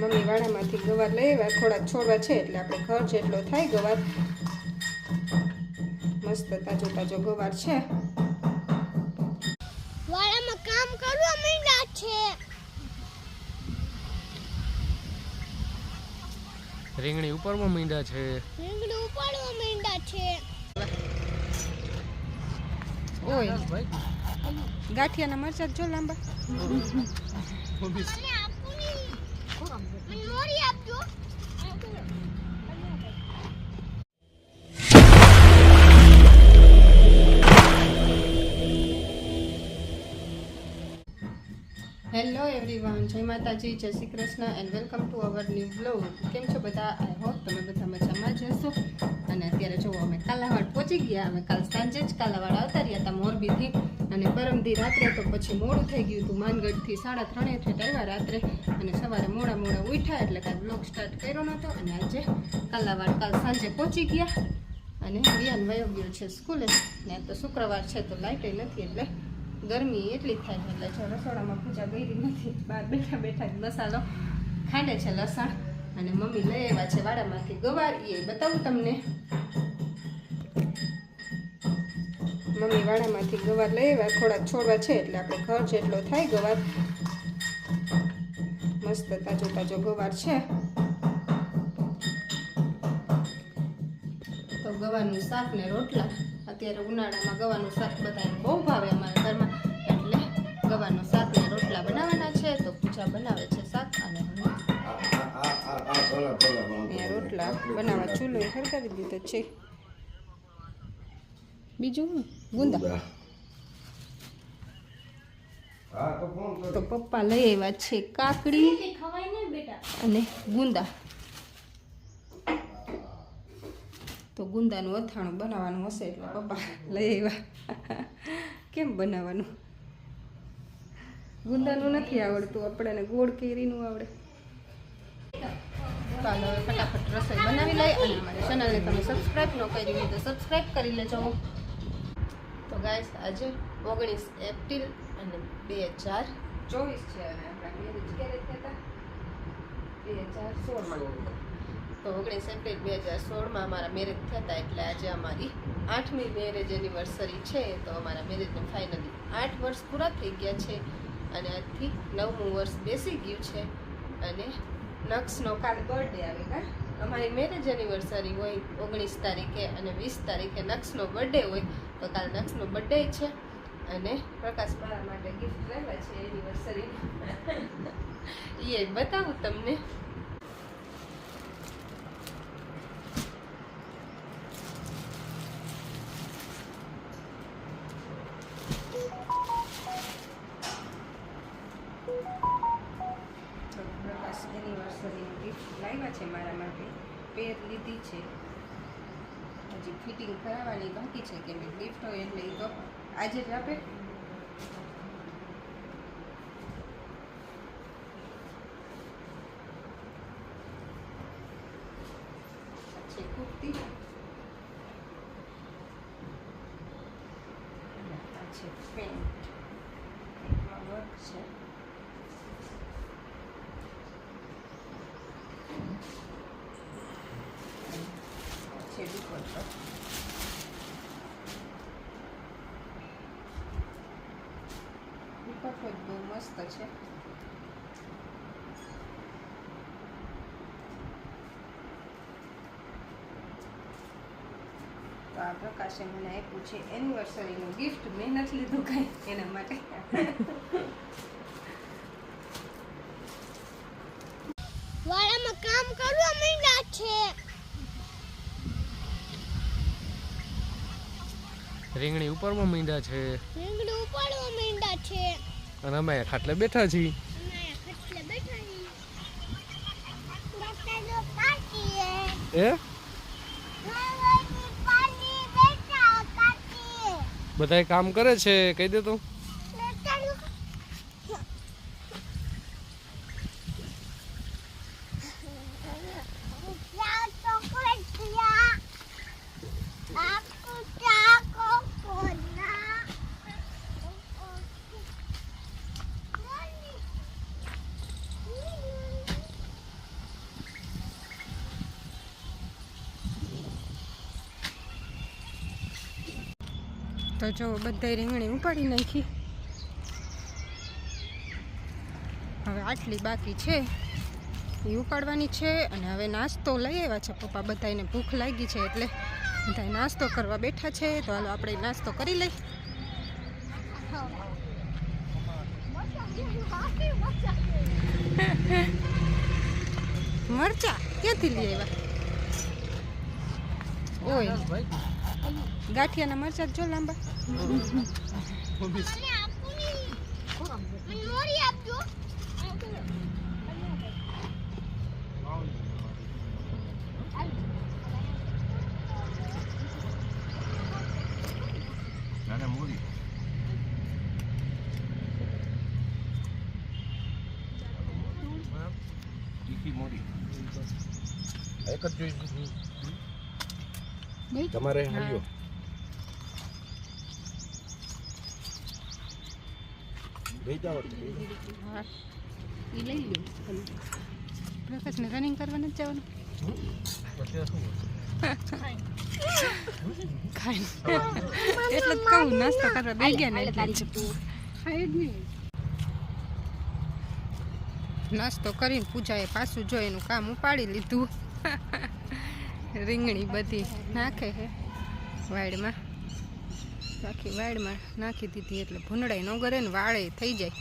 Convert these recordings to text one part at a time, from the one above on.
Mummy વાડામાંથી ગવાર લઈ આવ્યા, થોડાક છોડવા છે એટલે આપણે ઘર જેટલો થાય ગવાર. મસ્ત તાજો તાજો ગવાર છે. વાડામાં કામ કરવા માંડ્યા છે. રીંગણી ઉપરમાં મીંડા છે. રીંગણી ઉપાડવા માંડ્યા છે. ઓય ગાંઠિયાના મરચા જો લાંબા. મને મોરી આપજો. હેલો એવરીવન, જય માતાજી, જય Shri Krishna and welcome to our new blog. કેમ છો બધા? આઈ હોપ તમે બધા મજામાં જ હશો. અને અત્યારે જો અમે કાલાવાડ પહોંચી ગયા. અમે કાલ સાંજે જ કાલાવાડ આવતા રહ્યા હતા મોરબીથી. અને પરમદી રાત્રે તો પછી મોડું થઈ ગયું હતું. માનગઢથી 3:30 ઠેઠ આવ્યા રાત્રે. અને સવારે મોડા ઉઠ્યા એટલે કાંઈ બ્લોગ સ્ટાર્ટ કર્યો નહોતો. અને આજે કાલાવાડ કાલ સાંજે પહોંચી ગયા. અને રિયાન વયો ગયો છે સ્કૂલે. ને તો શુક્રવાર છે તો લાઇટે નથી એટલે ગરમી એટલી થાય એટલે જો રસોડામાં પૂજા ગઈ નથી. બહાર બેઠા બેઠા જ મસાલો ખાંડે છે લસણ. અને મમ્મી લઈ આવ્યા છે વાડામાંથી ગવાર, એ બતાવું તમને. મમ્મી વાડામાંથી ગવાર લઈ આવ્યા, થોડાક છોડવા છે એટલે આપણે ઘર જેટલો થાય ગવાર. મસ્ત તાજો તાજો ગવાર છે. તો ગવારનું શાક ને રોટલા. અત્યારે ઉનાળામાં ગવાનું શાક બધાને બહુ ભાવે અમારા ઘરમાં, એટલે ગવાનું શાક ને રોટલા બનાવવાના છે. તો પૂજા બનાવે છે શાક અને રોટલા બનાવવા ચૂલો હરગાવી દીધો છે. બીજું ગુંદા તો પપ્પા લઈ આવ્યા છે કાકડી અને ગુંદા. તો ગુંદાનું અથાણું બનાવવાનું હશે એટલે પપ્પા લઈ આવ્યા. કેમ બનાવવાનું? ગુંદાનું નથી આવડતું આપણને, ગોળ કેરીનું આવડે. ચાલો હવે ફટાફટ રસોઈ બનાવી લઈ. અને અમારી ચેનલને તમે સબસ્ક્રાઈબ ન કરી હોય તો સબસ્ક્રાઈબ કરી લેજો. તો ગાઈસ આજે 19 એપ્રિલ અને 2024 છે. અને આપણા મેરેજ ક્યારે થયા હતા? 2016માં. તો 19 એપ્રિલ 2016માં અમારા મેરેજ થયા હતા. એટલે આજે અમારી 8મી મેરેજ એનિવર્સરી છે. તો અમારા મેરેજને ફાઇનલી 8 વર્ષ પૂરા થઈ ગયા છે. અને આજથી 9મું વર્ષ બેસી ગયું છે. અને નક્ષનો કાલ બર્થડે આવે કા. અમારી મેરેજ એનિવર્સરી હોય 19 તારીખે અને 20 તારીખે નક્ષનો બર્થડે હોય. તો કાલ નક્ષનો બર્થડે છે. અને પ્રકાશ મારા માટે ગિફ્ટ લાવ્યા છે એનિવર્સરી. એ બતાવું તમને. એનિવર્સરીનું ગિફ્ટ લાવ્યા છે મારા માટે. પેર લીધી છે, હજી ફિટિંગ કરાવવાની બાકી છે. કે મેં ગિફ્ટ હોય એટલે એ તો આજે જ આપે. છે કુર્તી, આ છે પેન્ટ, એમાં વર્ક છે. દુપટ્ટો બહુ મસ્ત છે. તો આ પ્રકાશે મને આપ્યું છે એનિવર્સરીનું ગિફ્ટ. મેં નથી લીધું કાંઈ એના માટે. વાડામાં કામ કરવા માંડ્યા છે. રીંગણી ઉપરમાં મીંડા છે. રીંગણી ઉપાડવા માંડ્યા છે. અને અમે ખાટલે બેઠા છીએ. એ બધાય કામ કરે છે, કહી દે તું. તો જો બધાય રીંગણી ઉપાડી નાખી. હવે આટલી બાકી છે એ ઉપાડવાની છે. અને હવે નાસ્તો લઈ આવ્યા છે પપ્પા. બધાને ભૂખ લાગી છે એટલે બધા નાસ્તો કરવા બેઠા છે. તો હાલો આપણે નાસ્તો કરી લઈ. મરચા ક્યાંથી લઈ આવ્યા? ઓય ગાંઠિયાના મરચા જો લાંબા. મને આપું ની. મને મોરી આપજો. એક જ જોઈ તમારે હાલ્યો. હા એ લઈ લો. પ્રકાશને રનિંગ કરવા નથી જવાનું. ખાઈ એટલે જ કહું નાસ્તો કરવા બે ગયા ને એટલે નાસ્તો કરીને પૂજાએ પાછું જો એનું કામ ઉપાડી લીધું. રીંગણી બધી નાખે છે વાડમાં. આખી વાડમાં નાખી દીધી એટલે ભૂંડાઈ ન કરે ને વાળે થઈ જાય.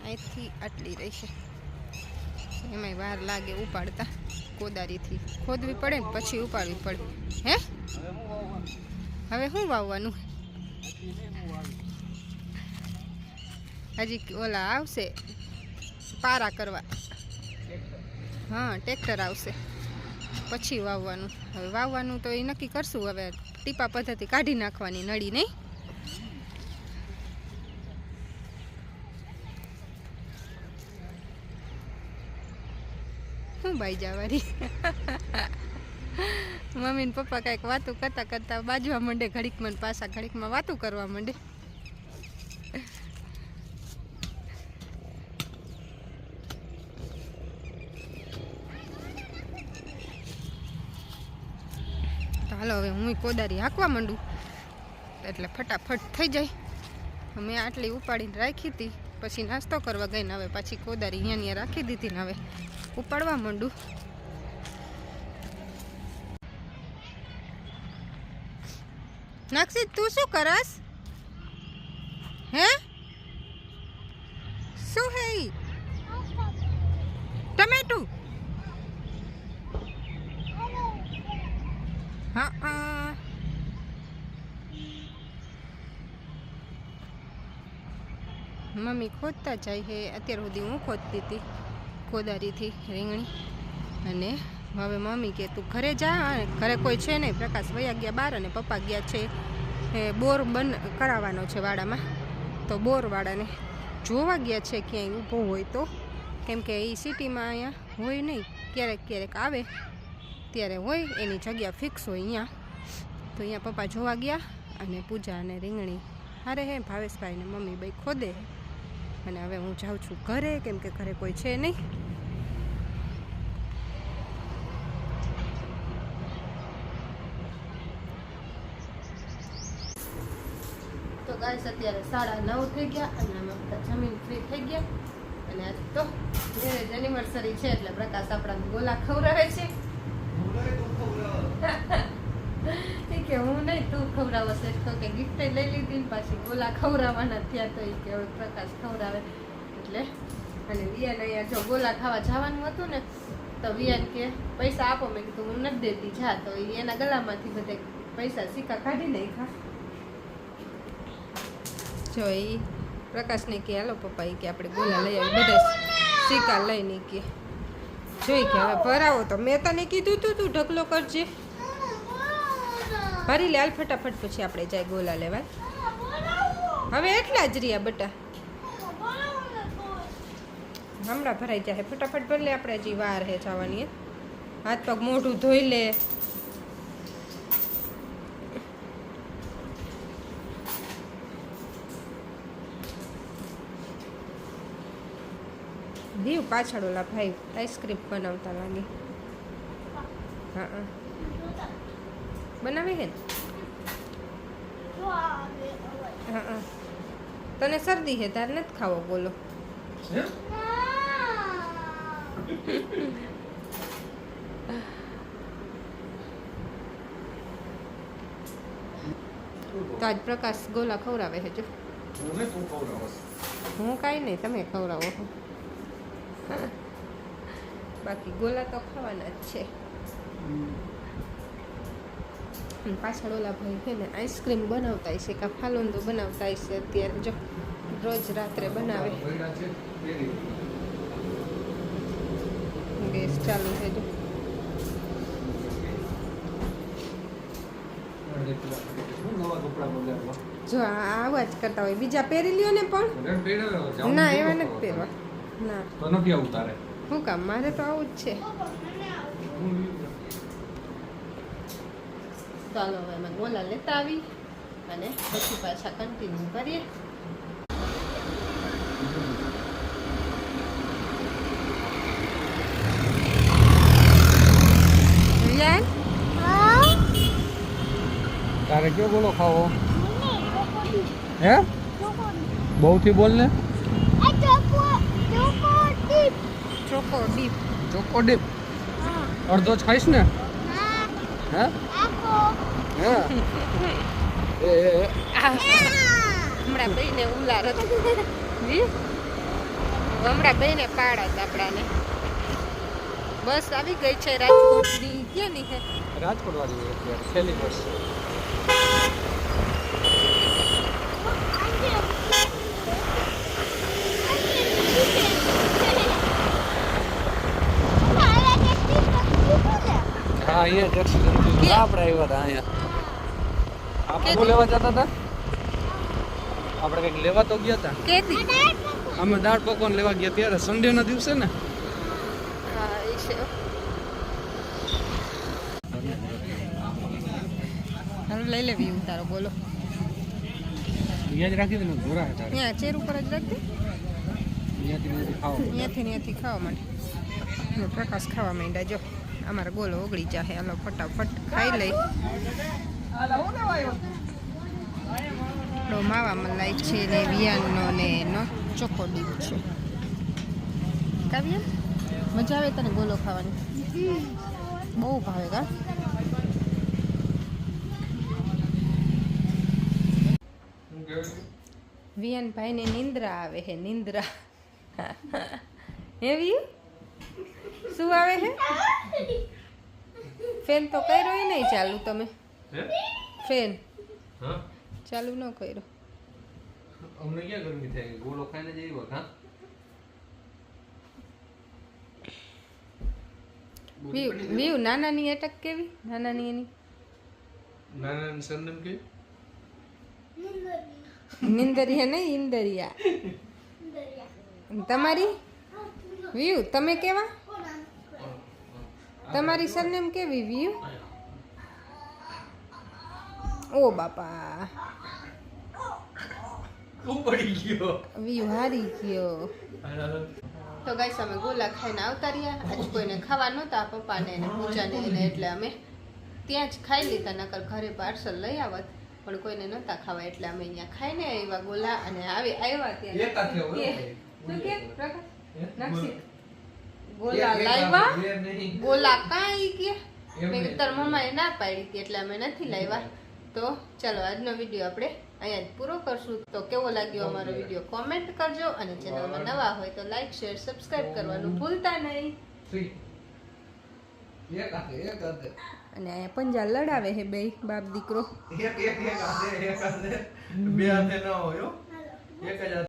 અહીંથી આટલી રહેશે. એમાંય વાર લાગે ઉપાડતા. કોદારીથી ખોદવી પડે ને પછી ઉપાડવી પડે. હે હવે શું વાવવાનું? હજી ઓલા આવશે પારા કરવા. હા ટ્રેક્ટર આવશે પછી વાવવાનું. હવે વાવવાનું તો એ નક્કી કરશું. હવે ટીપા પદ્ધતિ કાઢી નાખવાની નળી નહીં. શું બાઈ જવાની? મમ્મી ને પપ્પા કાંઈક વાતું કરતા કરતા બાજવા માંડે. ઘડીકમાં પાછા ઘડીકમાં વાતું કરવા માંડે. હાલો હવે હું કોદારી હાંકવા માંડું એટલે ફટાફટ થઈ જાય. મેં આટલી ઉપાડીને રાખી હતી પછી નાસ્તો કરવા ગઈ ને હવે પાછી કોદારી અહીંયા રાખી દીધી ને હવે ઉપાડવા માંડું. નાક્ષી તું શું કરસ? હે શું હે? ટમેટું? હા મમ્મી ખોદતા જાય છે. અત્યાર સુધી હું ખોદતી હતી કોદારીથી રીંગણી. અને હવે મમ્મી કે તું ઘરે જા. ઘરે કોઈ છે નહીં. પ્રકાશ વયા ગયા બહાર અને પપ્પા ગયા છે બોર કરાવવાનો છે વાડામાં. તો બોરવાળાને જોવા ગયા છે ક્યાંય ઊભો હોય તો. કેમ કે એ સિટીમાં અહીંયા હોય નહીં. ક્યારેક ક્યારેક આવે ત્યારે હોય. એની જગ્યા ફિક્સ હોય અહીંયા. તો અહીંયા પપ્પા જોવા ગયા અને પૂજા અને રીંગણી હારે હે ભાવેશભાઈ ને મમ્મી ભાઈ ખોદે. અને હવે હું જાઉં છું ઘરે કેમ કે ઘરે કોઈ છે નહીં. તો ગાઈસ અત્યારે 9:30 થઈ ગયા અને અમે બધા જમીન ફ્રી થઈ ગયા. અને આજ તો મેરેજ એનિવર્સરી છે એટલે પ્રકાશ આપણા ગોલા ખવડાવે છે. કે હું નહીં તું ખવડાવશે તો કે ગિફ્ટ લઈ લીધી ને પાછી ગોલા ખવડાવવાના થયા. તો એ કે હવે પ્રકાશ ખવડાવે એટલે. અને વિયાન અહીંયા જો ગોલા ખાવા જવાનું હતું ને તો વિયાન કે પૈસા આપો. મેં કીધું હું નથી દેતી જા. તો એના ગલામાંથી બધા પૈસા સિક્કા કાઢી નાખ્યા. જો એ પ્રકાશને કે હાલો પપ્પા એ કે આપણે ગોલા લઈ આવી. બધા સિક્કા લઈને કે જોઈ કે હવે ભરાવો. તો મેં તને કીધું તું ઢગલો કરજે. ભરી લે હાલ ફટાફટ પછી આપણે જાય ગોલા લેવા. હવે એટલા જ રહ્યા બટા. હમણાં ભરાઈ જાય ફટાફટ ભરી લે. આપણે હજી વાર હે જવાની. હાથ પગ મોઢું ધોઈ લે. દીવ પાછળ ઓલા ભાઈ આઈસ્ક્રીમ બનાવતા લાગે. હા હા બનાવે હે ને? જો આવે હવે. હા હા તને શરદી હે તારે નથી ખાવો બોલો. તો આજ પ્રકાશ ગોલા ખવડાવે છે જો. હું કાંઈ નહીં તમે ખવડાવો છો. બાકી ગોલા તો ખાવાના જ છે. અને પાછળ ઓલા ભાઈ છે ને આઈસ્ક્રીમ બનાવતા હશે કાં ફાલુંદો બનાવતા હશે અત્યારે જો રોજ રાત્રે બનાવે. ગેસ ચાલુ છે જો. જો આવા જ કરતા હોય બીજા પહેરી લ્યો ને પણ ના એવા નથી પહેરવા ના તો નથી આવું તારે. શું કામ મારે તો આવું જ છે. ચાલો હવે અમે ગોલા લેતા આવી અને પછી પાછા કન્ટિન્યુ કરીએ. રિયાન તારે કયો બોલો ખાવો હે? બહુ થી બોલ ને. ચોકો ડીપ ચોકો ડીપ અડધો જ ખાઈશ ને હે? હે હમણાં ભાઈને ઉલાર હમણાં ભાઈને પાડત આપણાને. બસ આવી ગઈ છે રાજકોટની. ક્યાંની છે? રાજકોટ વાળી અત્યારે છેલ્લી બસ. હા અહીંયા ટેક્સી આપણે આવ્યા હતા અહીંયા. આપણે શું લેવા જતા હતા? આપણે કંઈક લેવા તો ગયા હતા. કેદી? અમે દાળ પકવાન લેવા ગયા ત્યારે સન્ડે ના દિવસે ને. હા એ છે. હાલો લઈ લેવી ઉતારો બોલો. અહીંયા જ રાખી દે ને ઘોરા હતા. અહીંયા ચેર ઉપર જ રાખી દે. અહીંયાથી ત્યાંથી ખાવા માટે. પ્રકાશ ખાવા માંડ્યા જો. અમારા ગોલો ઓગળી જાય હાલો ફટાફટ ખાઈ લઈ. માવા મલાઈ છે ને વિયાનનો ને એનો ચોખ્ખો ડીપ છે. કાવ્ય મજા આવે તને ગોલો ખાવાની? બહુ ભાવે કા? વિયાન ભાઈને નિંદ્રા આવે હે નિંદ્રા. એવી શું આવે છે? ફેન તો કર્યો નહીં ચાલુ તમે? ફેન ચાલુ ન કર્યો. અમને ક્યાં ગરમી થાય? ગોળો ખાઈને જ આવ્યો હા. વ્યુ નાનાની અટક કેવી? નાનાની એની નાના સરનેમ કે નિંદરિયા નહીં ઇન્દરિયા. તમારી વ્યુ તમે કેવા? તમારી સરનેમ કેવી વ્યુ? ઓ બાપા પડી ગયો. વ્યુ હારી ગયો. તો ગાઈસ અમે ગોલા ખાઈને આવતા રહ્યા. આજ કોઈને ખાવા નહોતા પપ્પાને ને પૂજાને એને એટલે અમે ત્યાં જ ખાઈ લીધા. નકર ઘરે પાર્સલ લઈ આવત પણ કોઈને નહોતા ખાવા એટલે અમે અહીંયા ખાઈને આવ્યા ગોલા. અને આવ્યા ત્યાં ગોલા લાવ્યા. ગોલા કાંઈ ગયા મેં તાર મમ્માએ ના પાડી હતી એટલે અમે નથી લાવ્યા. તો ચાલો આજનો વિડીયો આપણે અહીંયા જ પૂરો કરશું. તો કેવો લાગ્યો અમારો વિડીયો કોમેન્ટ કરજો અને ચેનલમાં નવા હોય તો લાઈક શેર સબસ્ક્રાઇબ કરવાનું ભૂલતા નહીં. અને અહીંયા પંજા લડાવે હે બે બાપ દીકરો. બે હાથે ન હોય એક જ